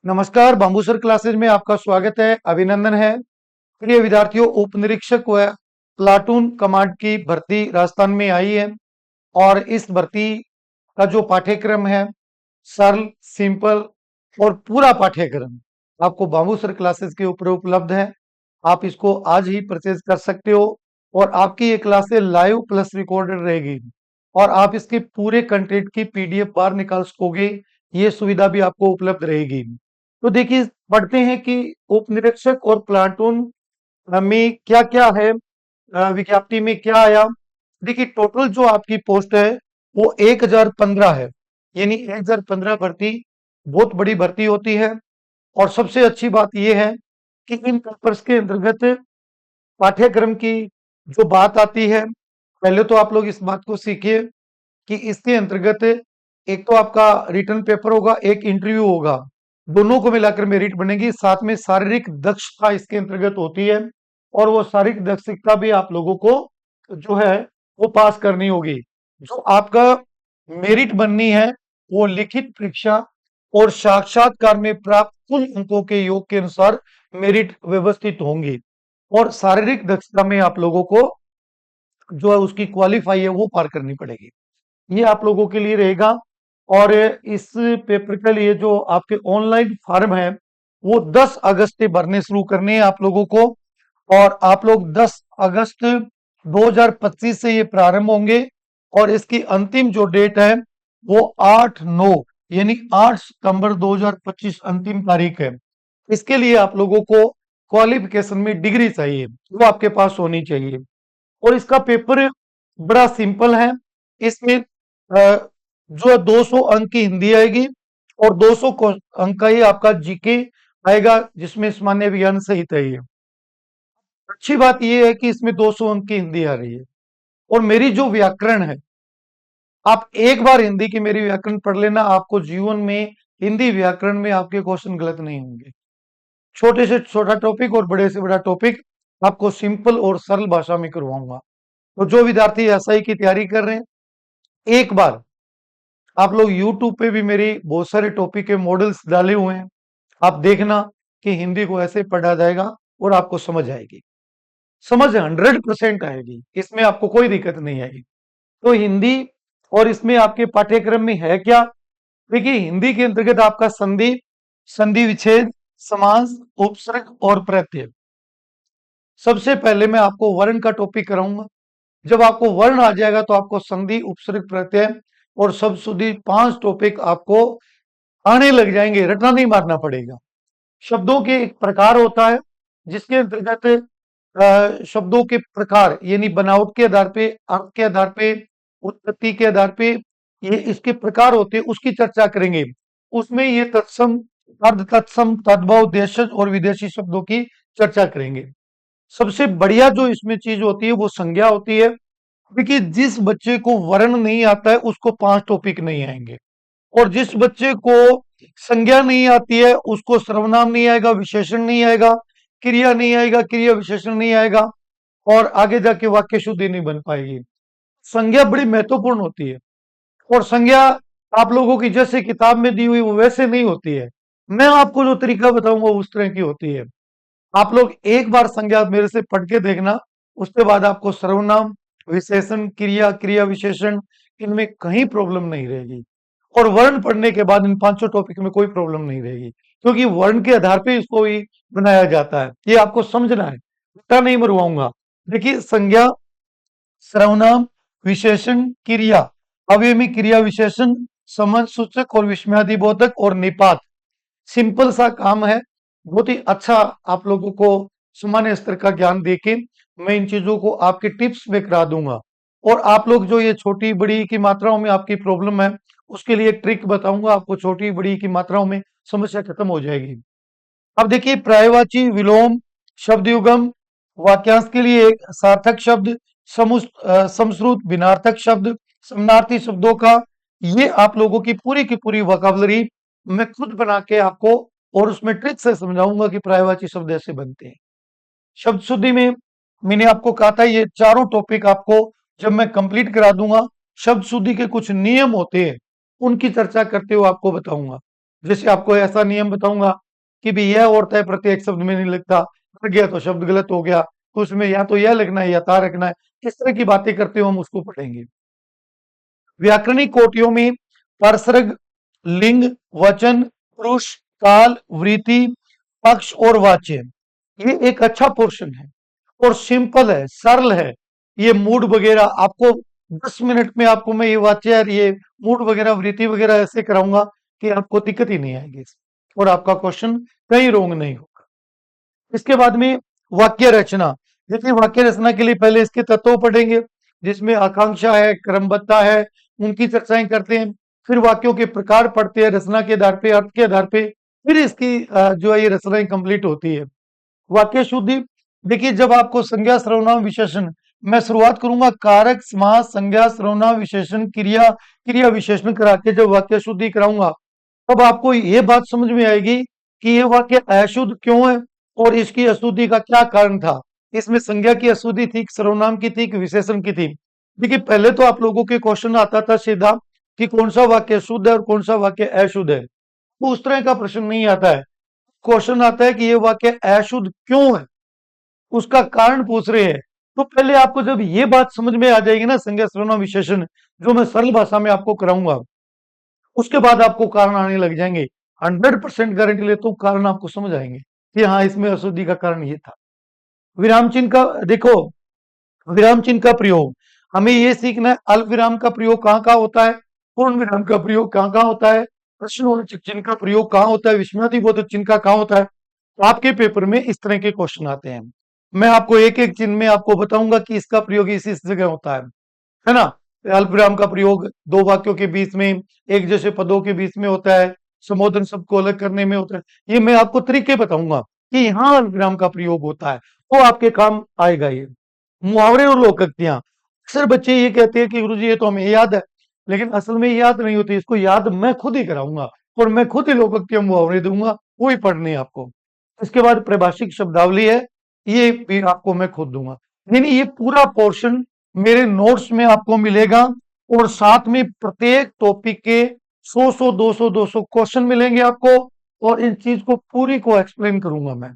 नमस्कार, bamboo sir classes में आपका स्वागत है, अभिनंदन है। प्रिय विद्यार्थियों, उप निरीक्षक व प्लाटून कमांड की भर्ती राजस्थान में आई है और इस भर्ती का जो पाठ्यक्रम है सरल, सिंपल और पूरा पाठ्यक्रम आपको बाम्बू सर क्लासेज के ऊपर उपलब्ध है। आप इसको आज ही परचेज कर सकते हो और आपकी ये क्लासेस लाइव प्लस रिकॉर्डेड रहेगी और आप इसके पूरे कंटेंट की पीडीएफ बाहर निकाल सकोगे। ये सुविधा भी आपको उपलब्ध रहेगी। तो देखिए, पढ़ते हैं कि उप निरीक्षक और प्लाटून में क्या क्या है, विज्ञप्ति में क्या आया। देखिए, टोटल जो आपकी पोस्ट है वो 1015 है, यानी 1015 भर्ती बहुत बड़ी भर्ती होती है। और सबसे अच्छी बात यह है कि इन पेपर्स के अंतर्गत पाठ्यक्रम की जो बात आती है, पहले तो आप लोग इस बात को सीखिए कि इसके अंतर्गत एक तो आपका रिटर्न पेपर होगा, एक इंटरव्यू होगा, दोनों को मिलाकर मेरिट बनेगी। साथ में शारीरिक दक्षता इसके अंतर्गत होती है और वो शारीरिक दक्षता भी आप लोगों को जो है वो पास करनी होगी। जो आपका मेरिट बननी है वो लिखित परीक्षा और साक्षात्कार में प्राप्त कुल अंकों के योग के अनुसार मेरिट व्यवस्थित होंगी और शारीरिक दक्षता में आप लोगों को जो है उसकी क्वालिफाई है वो पार करनी पड़ेगी। ये आप लोगों के लिए रहेगा। और इस पेपर के लिए जो आपके ऑनलाइन फॉर्म है वो 10 अगस्त से भरने शुरू करने हैं आप लोगों को। और आप लोग 10 अगस्त 2025 से ये प्रारंभ होंगे और इसकी अंतिम जो डेट है वो 8/9 यानी 8 सितंबर 2025 अंतिम तारीख है। इसके लिए आप लोगों को क्वालिफिकेशन में डिग्री चाहिए, वो आपके पास होनी चाहिए। और इसका पेपर बड़ा सिंपल है। इसमें जो है 200 अंक की हिंदी आएगी और 200 अंक का ही आपका जीके आएगा, जिसमें सामान्य विज्ञान सहित है। ये अच्छी बात यह है कि इसमें 200 अंक की हिंदी आ रही है। और मेरी जो व्याकरण है, आप एक बार हिंदी की मेरी व्याकरण पढ़ लेना, आपको जीवन में हिंदी व्याकरण में आपके क्वेश्चन गलत नहीं होंगे। छोटे से छोटा टॉपिक और बड़े से बड़ा टॉपिक आपको सिंपल और सरल भाषा में करवाऊंगा। तो जो विद्यार्थी एसआई की तैयारी कर रहे हैं, एक बार आप लोग YouTube पे भी मेरी बहुत सारे टॉपिक के मॉडल्स डाले हुए हैं, आप देखना कि हिंदी को ऐसे पढ़ा जाएगा और आपको समझ आएगी। समझ 100% आएगी, इसमें आपको कोई दिक्कत नहीं आएगी। तो हिंदी और इसमें आपके पाठ्यक्रम में है क्या? देखिए, हिंदी के अंतर्गत आपका संधि, संधि विच्छेद, समास, उपसर्ग और प्रत्यय। सबसे पहले मैं आपको वर्ण का टॉपिक कराऊंगा। जब आपको वर्ण आ जाएगा तो आपको संधि, उपसर्ग, प्रत्यय और शब्द शुद्धि 5 टॉपिक आपको आने लग जाएंगे, रटना नहीं मारना पड़ेगा। शब्दों के एक प्रकार होता है जिसके अंतर्गत शब्दों के प्रकार यानी बनावट के आधार पे, अर्थ के आधार पे, उत्पत्ति के आधार पे ये इसके प्रकार होते हैं, उसकी चर्चा करेंगे। उसमें ये तत्सम, अर्ध तत्सम, तद्भव, देशज और विदेशी शब्दों की चर्चा करेंगे। सबसे बढ़िया जो इसमें चीज होती है वो संज्ञा होती है। देखिए, जिस बच्चे को वर्ण नहीं आता है उसको 5 टॉपिक नहीं आएंगे और जिस बच्चे को संज्ञा नहीं आती है उसको सर्वनाम नहीं आएगा, विशेषण नहीं आएगा, क्रिया नहीं आएगा, क्रिया विशेषण नहीं आएगा और आगे जाके वाक्य शुद्धि नहीं बन पाएगी। संज्ञा बड़ी महत्वपूर्ण होती है और संज्ञा आप लोगों की जैसे किताब में दी हुई वो वैसे नहीं होती है। मैं आपको जो तरीका बताऊंगा उस तरह की होती है। आप लोग एक बार संज्ञा मेरे से पढ़ के देखना, उसके बाद आपको सर्वनाम, विशेषण, क्रिया, क्रिया विशेषण इनमें कहीं प्रॉब्लम नहीं रहेगी। और वर्ण पढ़ने के बाद इन 5 टॉपिक में कोई प्रॉब्लम नहीं रहेगी, क्योंकि वर्ण के आधार पे इसको ही बनाया जाता है। ये आपको समझना है, इतना नहीं मरवाऊंगा। देखिए, संज्ञा, सर्वनाम, विशेषण, क्रिया, अव्ययमी क्रिया विशेषण, समझ सूचक और विस्मयादिबोधक और निपात, सिंपल सा काम है। बहुत ही अच्छा आप लोगों को सामान्य स्तर का ज्ञान देके मैं इन चीजों को आपके टिप्स में करा दूंगा। और आप लोग जो ये छोटी बड़ी की मात्राओं में आपकी प्रॉब्लम है उसके लिए एक ट्रिक बताऊंगा, आपको छोटी बड़ी की मात्राओं में समस्या खत्म हो जाएगी। अब देखिए, पर्यायवाची, विलोम, शब्द युगम, वाक्यांश के लिए एक सार्थक शब्द, समश्रुत, भिन्नार्थक शब्द, समानार्थी शब्दों का, ये आप लोगों की पूरी वोकैबुलरी मैं खुद बना के आपको और उसमें ट्रिक से समझाऊंगा कि पर्यायवाची शब्द ऐसे बनते हैं। शब्द शुद्धि में मैंने आपको कहा था ये चारों टॉपिक आपको जब मैं कंप्लीट करा दूंगा, शब्द शुद्धि के कुछ नियम होते हैं उनकी चर्चा करते हुए आपको बताऊंगा। जैसे आपको ऐसा नियम बताऊंगा कि भी यह औरत है प्रत्येक शब्द में नहीं लिखता, लग गया तो शब्द गलत हो गया, तो उसमें या तो यह लिखना है या ता रखना है। किस तरह की बातें करते हो हम उसको पढ़ेंगे। व्याकरणिक कोटियों में परसर्ग, लिंग, वचन, पुरुष, काल, वृत्ति, पक्ष और वाच्य, ये एक अच्छा पोर्शन है और सिंपल है, सरल है। ये मूड वगैरह आपको 10 मिनट में आपको मैं ये वाच्य और ये मूड वगैरह वृत्ति वगैरह ऐसे कराऊंगा कि आपको दिक्कत ही नहीं आएगी और आपका क्वेश्चन कहीं रोंग नहीं होगा। इसके बाद में वाक्य रचना। देखिए वाक्य रचना के लिए पहले इसके तत्व पढ़ेंगे, जिसमें आकांक्षा है, क्रमबद्धता है, उनकी चर्चाएं करते हैं। फिर वाक्यों के प्रकार पढ़ते हैं रचना के आधार पे, अर्थ के आधार पे। फिर इसकी जो है ये रचनाएं कंप्लीट होती है। वाक्य शुद्धि। देखिए जब आपको संज्ञा सर्वनाम विशेषण, मैं शुरुआत करूंगा कारक समास संज्ञा सर्वनाम विशेषण क्रिया, क्रिया विशेषण करा के जब वाक्य शुद्धि कराऊंगा, तब आपको ये बात समझ में आएगी कि ये वाक्य अशुद्ध क्यों है और इसकी अशुद्धि का क्या कारण था। इसमें संज्ञा की अशुद्धि थी, सर्वनाम की थी कि विशेषण की थी। देखिए पहले तो आप लोगों के क्वेश्चन आता था सीधा कि कौन सा वाक्य शुद्ध है और कौन सा वाक्य अशुद्ध है, तो उस तरह का प्रश्न नहीं आता है। क्वेश्चन आता है कि ये वाक्य अशुद्ध क्यों है, उसका कारण पूछ रहे हैं। तो पहले आपको जब ये बात समझ में आ जाएगी ना, संज्ञा सर्वनाम विशेषण जो मैं सरल भाषा में आपको कराऊंगा, उसके बाद आपको कारण आने लग जाएंगे। 100% गारंटी लेता हूं कारण आपको समझ आएंगे कि हाँ इसमें अशुद्धि का कारण ये था। विराम चिन्ह का देखो, विराम चिन्ह का प्रयोग हमें ये सीखना है। अल्प विराम का प्रयोग कहाँ कहाँ होता है, पूर्ण विराम का प्रयोग कहाँ कहाँ होता है, प्रश्नवाचक चिन्ह का प्रयोग कहाँ होता है, विस्मयादिबोधक चिन्ह का कहाँ होता है। तो आपके पेपर में इस तरह के क्वेश्चन आते हैं। मैं आपको एक एक चिन्ह में आपको बताऊंगा कि इसका प्रयोग इस जगह होता है ना। अल्प विराम का प्रयोग दो वाक्यों के बीच में, एक जैसे पदों के बीच में होता है, संबोधन शब्द को अलग करने में होता है। ये मैं आपको तरीके बताऊंगा कि यहाँ अल्प विराम का प्रयोग होता है, वो आपके काम आएगा ये। मुहावरे और लोकोक्तियां, अक्सर बच्चे ये कहते हैं कि गुरुजी ये तो हमें याद है, लेकिन असल में याद नहीं होती, इसको याद मैं खुद ही कराऊंगा और मैं खुद ही लोकोक्तियां मुहावरे दूंगा, वो ही पढ़ने हैं आपको। इसके बाद प्रभाषिक शब्दावली है, ये भी आपको मैं खुद दूंगा। यानी ये पूरा पोर्शन मेरे नोट्स में आपको मिलेगा और साथ में प्रत्येक टॉपिक के 100 200 क्वेश्चन मिलेंगे आपको और इन चीज को पूरी को एक्सप्लेन करूंगा मैं।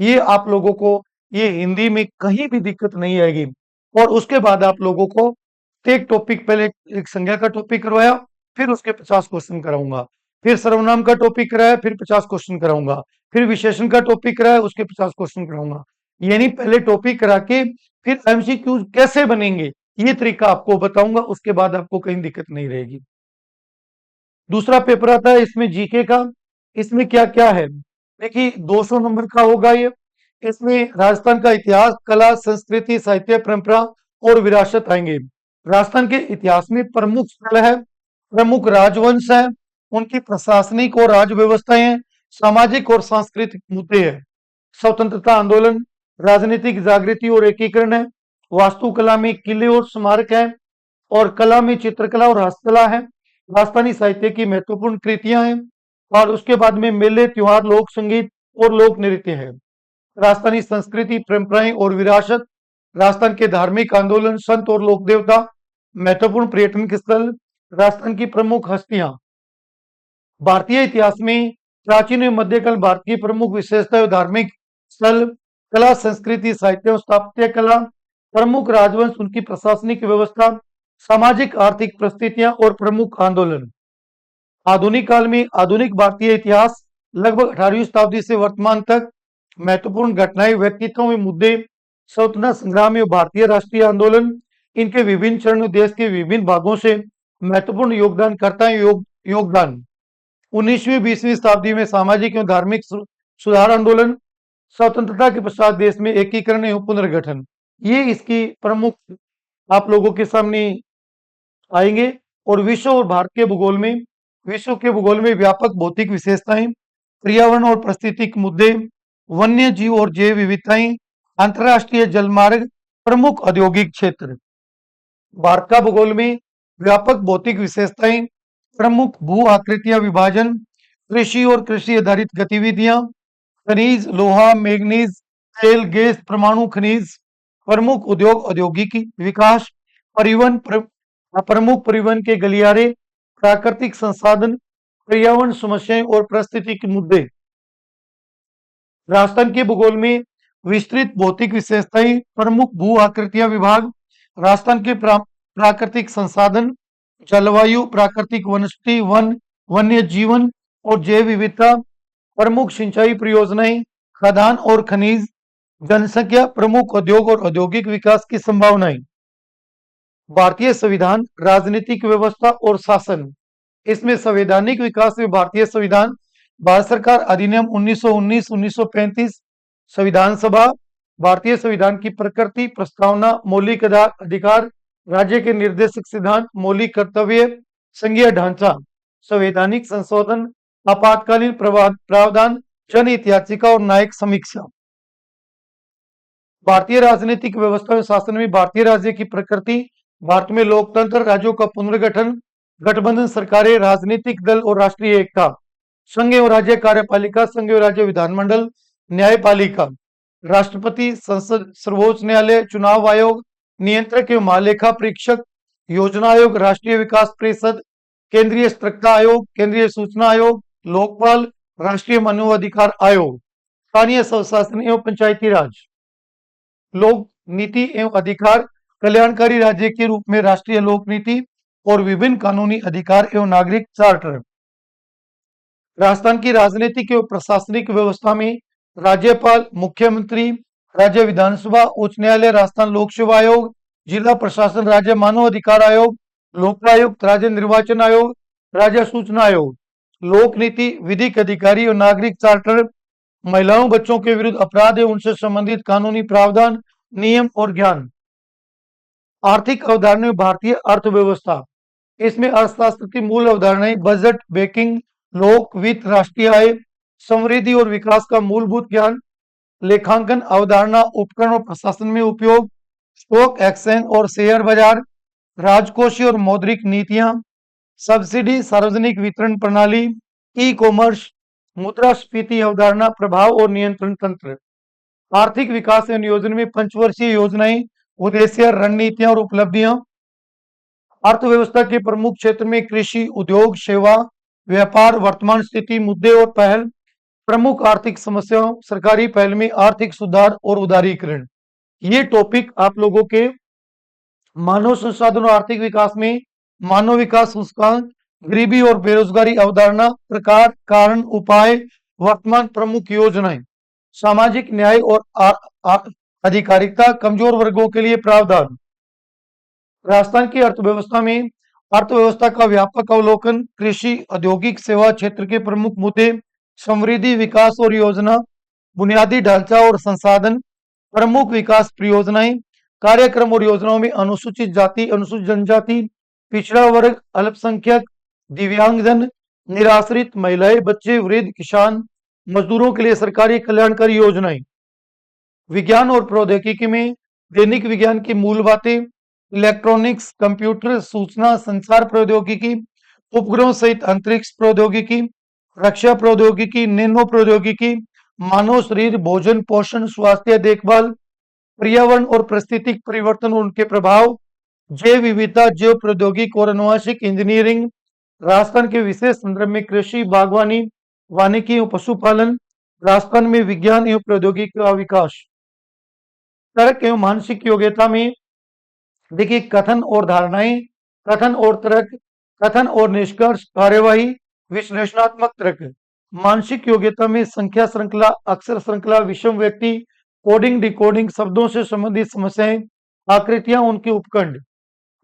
ये आप लोगों को ये हिंदी में कहीं भी दिक्कत नहीं आएगी। और उसके बाद आप लोगों को एक टॉपिक, पहले एक संज्ञा का टॉपिक करवाया, फिर उसके 50 क्वेश्चन कराऊंगा, फिर सर्वनाम का टॉपिक कराया, फिर 50 क्वेश्चन कराऊंगा, फिर विशेषण का टॉपिक कराया, उसके 50 क्वेश्चन कराऊंगा। यानी पहले टॉपिक करा के फिर एमसीक्यू कैसे बनेंगे ये तरीका आपको बताऊंगा, उसके बाद आपको कहीं दिक्कत नहीं रहेगी। दूसरा पेपर आता है इसमें जीके का। इसमें क्या क्या है, देखिए 200 नंबर का होगा ये। इसमें राजस्थान का इतिहास, कला, संस्कृति, साहित्य, परंपरा और विरासत आएंगे। राजस्थान के इतिहास में प्रमुख स्थल है, प्रमुख राजवंश है, उनकी प्रशासनिक और राज व्यवस्थाएं हैं, सामाजिक और सांस्कृतिक मुद्दे हैं, स्वतंत्रता आंदोलन, राजनीतिक जागृति और एकीकरण है, वास्तुकला में किले और स्मारक है, और कला में चित्रकला और हस्तकला है, राजस्थानी साहित्य की महत्वपूर्ण कृतियां हैं, और उसके बाद में मेले, त्योहार, लोक संगीत और लोक नृत्य है। राजस्थानी संस्कृति, परंपराएं और विरासत, राजस्थान के धार्मिक आंदोलन, संत और लोक देवता, महत्वपूर्ण पर्यटन के स्थल, राजस्थान की प्रमुख हस्तियां। भारतीय इतिहास में प्राचीन एवं मध्यकाल भारत की प्रमुख विशेषता और धार्मिक स्थल, कला, संस्कृति, साहित्य और स्थापत्य कला, प्रमुख राजवंश, उनकी प्रशासनिक व्यवस्था, सामाजिक आर्थिक परिस्थितियां और प्रमुख आंदोलन। आधुनिक काल में आधुनिक भारतीय इतिहास, लगभग 18वीं शताब्दी से वर्तमान तक, महत्वपूर्ण घटनाएं, व्यक्तित्वों में मुद्दे, स्वतंत्रता संग्राम एवं भारतीय राष्ट्रीय आंदोलन, इनके विभिन्न चरण, देश के विभिन्न भागों से महत्वपूर्ण योगदानकर्ता योगदान। 19वीं 20वीं शताब्दी में सामाजिक एवं धार्मिक सुधार आंदोलन, स्वतंत्रता के पश्चात देश में एकीकरण एवं पुनर्गठन, ये इसकी प्रमुख आप लोगों के सामने आएंगे। और विश्व और भारत के भूगोल में, विश्व के भूगोल में व्यापक भौतिक विशेषताएं, पर्यावरण और पारिस्थितिक मुद्दे, वन्य जीव और जैव विविधताएं, अंतरराष्ट्रीय जलमार्ग, प्रमुख औद्योगिक क्षेत्र। भारत का भूगोल में व्यापक भौतिक विशेषताएं, प्रमुख भू आकृतियां, विभाजन, कृषि और कृषि आधारित गतिविधियां, खनिज, लोहा, मैग्नीज, तेल, गैस, परमाणु खनिज, प्रमुख उद्योग, औद्योगिक विकास, परिवहन, प्रमुख परिवहन के गलियारे, प्राकृतिक संसाधन, पर्यावरण समस्याएं और पारिस्थितिक मुद्दे। राजस्थान के भूगोल में विस्तृत भौतिक विशेषताएं, प्रमुख भू आकृतियां विभाग, राजस्थान के प्राकृतिक संसाधन, जलवायु, प्राकृतिक वनस्पति, वन्य जीवन और जैव विविधता, प्रमुख सिंचाई परियोजनाएं, खदान और खनिज, जनसंख्या, प्रमुख उद्योग और औद्योगिक विकास की संभावनाएं। भारतीय संविधान, राजनीतिक व्यवस्था और शासन। इसमें संवैधानिक विकास में भारतीय संविधान, भारत सरकार अधिनियम 1919, 1935, संविधान सभा, भारतीय संविधान की प्रकृति, प्रस्तावना, मौलिक अधिकार, राज्य के निर्देशक सिद्धांत, मौलिक कर्तव्य, संघीय ढांचा, संवैधानिक संशोधन, आपातकालीन प्रावधान, जन हित याचिका और न्यायिक समीक्षा। भारतीय राजनीतिक व्यवस्था और शासन में भारतीय राज्य की प्रकृति, भारत में लोकतंत्र, राज्यों का पुनर्गठन, गठबंधन सरकारें, राजनीतिक दल और राष्ट्रीय एकता, संघ एवं राज्य कार्यपालिका, संघ एवं राज्य विधानमंडल, न्यायपालिका, राष्ट्रपति, संसद, सर्वोच्च न्यायालय, चुनाव आयोग, नियंत्रक एवं महालेखा परीक्षक, योजना आयोग, राष्ट्रीय विकास परिषद, केंद्रीय सतर्कता आयोग, केंद्रीय सूचना आयोग, लोकपाल, राष्ट्रीय मानवाधिकार आयोग, स्थानीय स्वशासन एवं पंचायती राज, लोक नीति एवं अधिकार, कल्याणकारी राज्य के रूप में राष्ट्रीय लोक नीति और विभिन्न कानूनी अधिकार एवं नागरिक चार्टर। राजस्थान की राजनीतिक एवं प्रशासनिक व्यवस्था में राज्यपाल, मुख्यमंत्री, राज्य विधानसभा, उच्च न्यायालय, राजस्थान लोक सेवा आयोग, जिला प्रशासन, राज्य मानव अधिकार आयोग, लोकायुक्त, राज्य निर्वाचन आयोग, राज्य सूचना आयोग, लोक नीति, विधिक अधिकारी और नागरिक चार्टर, महिलाओं बच्चों के विरुद्ध अपराध एवं उनसे संबंधित कानूनी प्रावधान, नियम और ज्ञान। आर्थिक अवधारणा में भारतीय अर्थव्यवस्था, इसमें अर्थशास्त्र की मूल अवधारणाएं, बजट, बैंकिंग, लोक वित्त, राष्ट्रीय आय, समृद्धि और विकास का मूलभूत ज्ञान, लेखांकन अवधारणा, उपकरण और प्रशासन में उपयोग, स्टॉक एक्सचेंज और शेयर बाजार, राजकोषीय और मौद्रिक नीतियां, सब्सिडी, सार्वजनिक वितरण प्रणाली, ई कॉमर्स, मुद्रास्फीति अवधारणा, प्रभाव और नियंत्रण तंत्र। आर्थिक विकास एवं नियोजन में पंचवर्षीय योजनाएं, उद्देश्य, रणनीतियां और उपलब्धियां। अर्थव्यवस्था के प्रमुख क्षेत्र में कृषि, उद्योग, सेवा, व्यापार, वर्तमान स्थिति, मुद्दे और पहल, प्रमुख आर्थिक समस्याओं, सरकारी पहल में आर्थिक सुधार और उदारीकरण। ये टॉपिक आप लोगों के मानव संसाधन और आर्थिक विकास में मानव विकास सूचकांक, गरीबी और बेरोजगारी अवधारणा, प्रकार, कारण, उपाय, वर्तमान प्रमुख योजनाएं, सामाजिक न्याय और अधिकारिता, कमजोर वर्गों के लिए प्रावधान। राजस्थान की अर्थव्यवस्था में अर्थव्यवस्था का व्यापक अवलोकन, कृषि, औद्योगिक, सेवा क्षेत्र के प्रमुख मुद्दे, समृद्धि, विकास और योजना, बुनियादी ढांचा और संसाधन, प्रमुख विकास परियोजनाएं, कार्यक्रम और योजनाओं में अनुसूचित जाति, अनुसूचित जनजाति, पिछड़ा वर्ग, अल्पसंख्यक, दिव्यांगजन, निराश्रित, महिलाएं, बच्चे, वृद्ध, किसान, मजदूरों के लिए सरकारी कल्याणकारी योजनाएं। विज्ञान और प्रौद्योगिकी में दैनिक विज्ञान की मूल बातें, इलेक्ट्रॉनिक्स, कंप्यूटर, सूचना संचार प्रौद्योगिकी, उपग्रहों सहित अंतरिक्ष प्रौद्योगिकी, रक्षा प्रौद्योगिकी, नैनो प्रौद्योगिकी, मानव शरीर, भोजन, पोषण, स्वास्थ्य देखभाल, पर्यावरण और पारिस्थितिक परिवर्तन और उनके प्रभाव, जैव विविधता, जैव प्रौद्योगिकी और आनुवंशिक इंजीनियरिंग। राजस्थान के विशेष संदर्भ में कृषि, बागवानी, वानिकी एवं पशुपालन। राजस्थान में विज्ञान एवं प्रौद्योगिकी का विकास। तर्क एवं मानसिक योग्यता में देखिए कथन और धारणाएं, कथन और तर्क, कथन और निष्कर्ष, कार्यवाही, विश्लेषणात्मक तर्क। मानसिक योग्यता में संख्या श्रृंखला, अक्षर श्रृंखला, विषम व्यक्ति, कोडिंग, डिकोडिंग, शब्दों से संबंधित समस्याएं, आकृतियां, उनके उपखंड।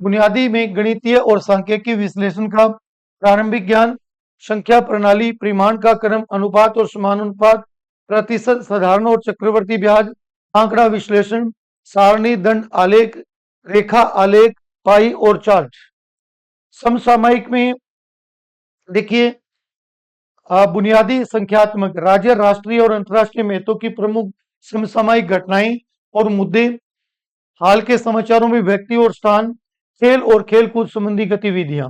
बुनियादी में गणितीय और सांख्यिकी विश्लेषण का प्रारंभिक ज्ञान, संख्या प्रणाली, परिमाण का क्रम, अनुपात और समानुपात, प्रतिशत, साधारण और चक्रवर्ती ब्याज, आंकड़ा विश्लेषण, सारणी, दंड आलेख, रेखा आलेख, पाई और चार्ट। समसामयिक में देखिए बुनियादी संख्यात्मक, राज्य, राष्ट्रीय और अंतर्राष्ट्रीय महत्व की प्रमुख समसामयिक घटनाएं और मुद्दे, हाल के समाचारों में व्यक्ति और स्थान, खेल और खेलकूद संबंधी गतिविधियां।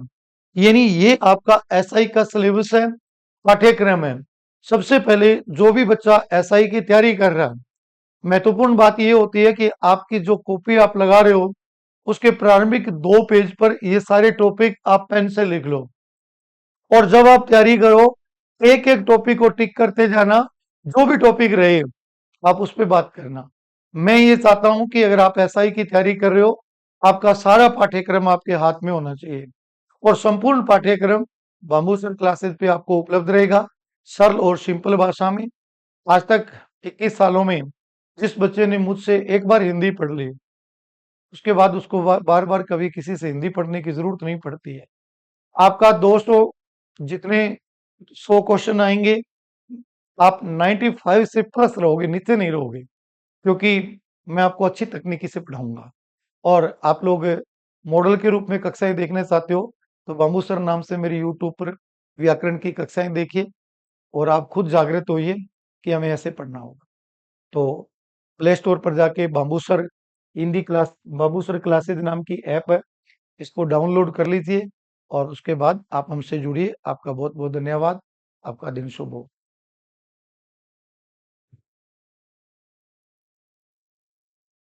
यानी ये आपका एसआई का सिलेबस है, पाठ्यक्रम है। सबसे पहले जो भी बच्चा एसआई की तैयारी कर रहा है, महत्वपूर्ण बात यह होती है कि आपकी जो कॉपी आप लगा रहे हो उसके प्रारंभिक 2 पेज पर ये सारे टॉपिक आप पेन से लिख लो और जब आप तैयारी करो, एक एक टॉपिक को टिक करते जाना, जो भी टॉपिक रहे आप उस पर बात करना। मैं ये चाहता हूं कि अगर आप एसआई की तैयारी कर रहे हो, आपका सारा पाठ्यक्रम आपके हाथ में होना चाहिए, और संपूर्ण पाठ्यक्रम बाम्बू सर क्लासेस पे आपको उपलब्ध रहेगा, सरल और सिंपल भाषा में। आज तक 21 सालों में जिस बच्चे ने मुझसे एक बार हिंदी पढ़ ली, उसके बाद उसको बार बार कभी किसी से हिंदी पढ़ने की जरूरत नहीं पड़ती है। आपका 200 जितने 100 क्वेश्चन आएंगे, आप 95 से प्लस रहोगे, नीचे नहीं रहोगे, क्योंकि मैं आपको अच्छी तकनीकी से पढ़ाऊंगा। और आप लोग मॉडल के रूप में कक्षाएं देखना चाहते हो, तो बाम्बू सर नाम से मेरी यूट्यूब पर व्याकरण की कक्षाएं देखिए, और आप खुद जागृत होइए कि हमें ऐसे पढ़ना होगा। तो प्ले स्टोर पर जाके बाम्बू सर क्लासेज नाम की ऐप है, इसको डाउनलोड कर लीजिए, और उसके बाद आप हमसे जुड़िए। आपका बहुत बहुत धन्यवाद। आपका दिन शुभ हो।